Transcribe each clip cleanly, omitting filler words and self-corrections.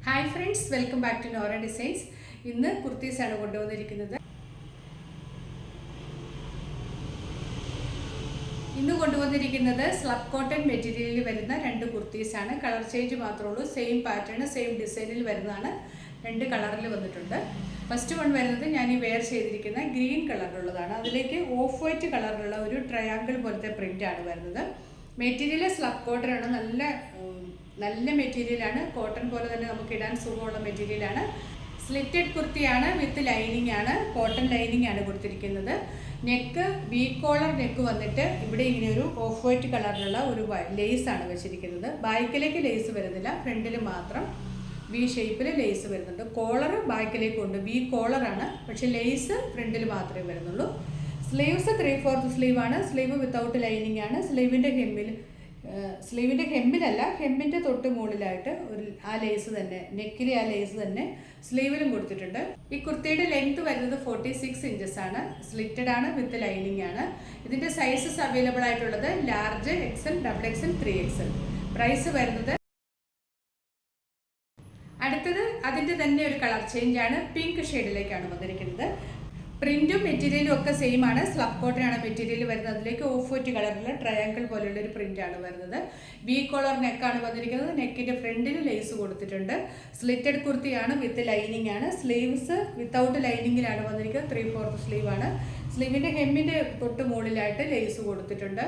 Hi friends, welcome back to Nora designs. ഇന്ന് കുർത്തീസാണ് കൊണ്ടുവന്നിരിക്കുന്നത്. സ്ലബ് കോട്ടൺ മെറ്റീരിയലിൽ വരുന്ന രണ്ട് കുർത്തീസാണ്. കളർ ചേഞ്ച് മാത്രമേ ഉള്ളൂ. സെയിം പാറ്റേൺ, സെയിം ഡിസൈനിൽ വരുന്നതാണ്. രണ്ട് കളറിൽ വന്നിട്ടുണ്ട്. ഫസ്റ്റ് വൺ വരുന്നത് ഞാൻ ഈ വെയർ ചെയ്തിരിക്കുന്ന ഗ്രീൻ കളറിലുള്ളതാണ്. അതിലേക്ക് ഓഫ് വൈറ്റ് കളറിലുള്ള ഒരു ട്രയാങ്കിൾ പോലത്തെ പ്രിൻ്റാണ് വരുന്നത്. മെറ്റീരിയൽ സ്ലബ് കോട്ടൺ ആണ്. നല്ല മെറ്റീരിയലാണ്. കോട്ടൺ പോലെ തന്നെ നമുക്ക് ഇടാൻ സുഖമുള്ള മെറ്റീരിയലാണ്. സ്ലിറ്റഡ് കുർത്തിയാണ്, വിത്ത് ലൈനിങ് ആണ്. കോട്ടൺ ലൈനിങ് ആണ് കൊടുത്തിരിക്കുന്നത്. നെക്ക് വി കോളർ നെക്ക് വന്നിട്ട് ഇവിടെ ഇങ്ങനെ ഒരു ഓഫ് വൈറ്റ് കളറിലുള്ള ഒരു ലേസ് ആണ് വെച്ചിരിക്കുന്നത്. ബാക്കിലേക്ക് ലേസ് വരുന്നില്ല, ഫ്രണ്ടിൽ മാത്രം വി ഷേപ്പിൽ ലേസ് വരുന്നുണ്ട്. കോളർ ബാക്കിലേക്ക് ഉണ്ട്, വി കോളറാണ്, പക്ഷെ ലേസ് ഫ്രണ്ടിൽ മാത്രമേ വരുന്നുള്ളൂ. സ്ലീവ്സ് 3/4 സ്ലീവ് ആണ്. സ്ലീവ് വിത്തൗട്ട് ലൈനിങ് ആണ്. സ്ലീവിൻ്റെ ഹെമ്മിലല്ല, ഹെമ്മിൻ്റെ തൊട്ട് മുകളിലായിട്ട് ആ ലേസ് തന്നെ, നെക്കിലെ ആ ലേസ് തന്നെ സ്ലീവിലും കൊടുത്തിട്ടുണ്ട്. ഈ കുർത്തിയുടെ ലെങ്ത് വരുന്നത് 46 ഇഞ്ചസ് ആണ്. സ്ലിറ്റഡ് ആണ്, വിത്ത് ലൈനിങ് ആണ്. ഇതിൻ്റെ സൈസസ് അവൈലബിൾ ആയിട്ടുള്ളത് large, XL, XXL, 3XL. Price വരുന്നത്. അടുത്തത് അതിൻ്റെ തന്നെ ഒരു കളർ ചേഞ്ച് ആണ്. പിങ്ക് ഷെയ്ഡിലേക്കാണ് വന്നിരിക്കുന്നത്. പ്രിന്റും മെറ്റീരിയലും ഒക്കെ സെയിം ആണ്. സ്ലബ് കോട്ടൺ ആണ് മെറ്റീരിയൽ വരുന്നത്. അതിലേക്ക് ഓഫ് വൈറ്റ് കളറിലുള്ള ട്രയാങ്കിൾ പോലെയുള്ള ഒരു പ്രിന്റ് ആണ് വരുന്നത്. വി കോളർ നെക്കാണ് വന്നിരിക്കുന്നത്. നെക്കിന്റെ ഫ്രണ്ടിൽ ലേസ് കൊടുത്തിട്ടുണ്ട്. സ്ലിറ്റഡ് കുർത്തിയാണ്, വിത്ത് ലൈനിങ് ആണ്. സ്ലീവ്സ് വിത്തൗട്ട് ലൈനിങ്ങിലാണ് വന്നിരിക്കുന്നത്. 3/4 സ്ലീവ് ആണ്. സ്ലീവിന്റെ ഹെമ്മിന്റെ തൊട്ട് മുകളിലായിട്ട് ലേസ് കൊടുത്തിട്ടുണ്ട്.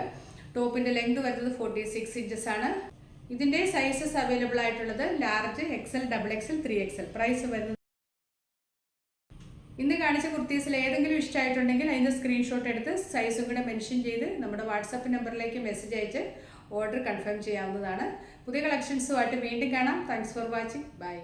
ടോപ്പിന്റെ ലെങ്ത് വരുന്നത് 46 ഇഞ്ചസ് ആണ്. ഇതിന്റെ സൈസസ് അവൈലബിൾ ആയിട്ടുള്ളത് large, XL, XXL, 3XL. Price വരുന്നത്. ഇന്ന് കാണിച്ച കുർത്തീസിൽ ഏതെങ്കിലും ഇഷ്ടമായിട്ടുണ്ടെങ്കിൽ അതിൻ്റെ സ്ക്രീൻഷോട്ട് എടുത്ത് സൈസും കൂടെ മെൻഷൻ ചെയ്ത് നമ്മുടെ വാട്സാപ്പ് നമ്പറിലേക്ക് മെസ്സേജ് അയച്ച് ഓർഡർ കൺഫേം ചെയ്യാവുന്നതാണ്. പുതിയ കളക്ഷൻസുമായിട്ട് വീണ്ടും കാണാം. Thanks for watching. ബൈ.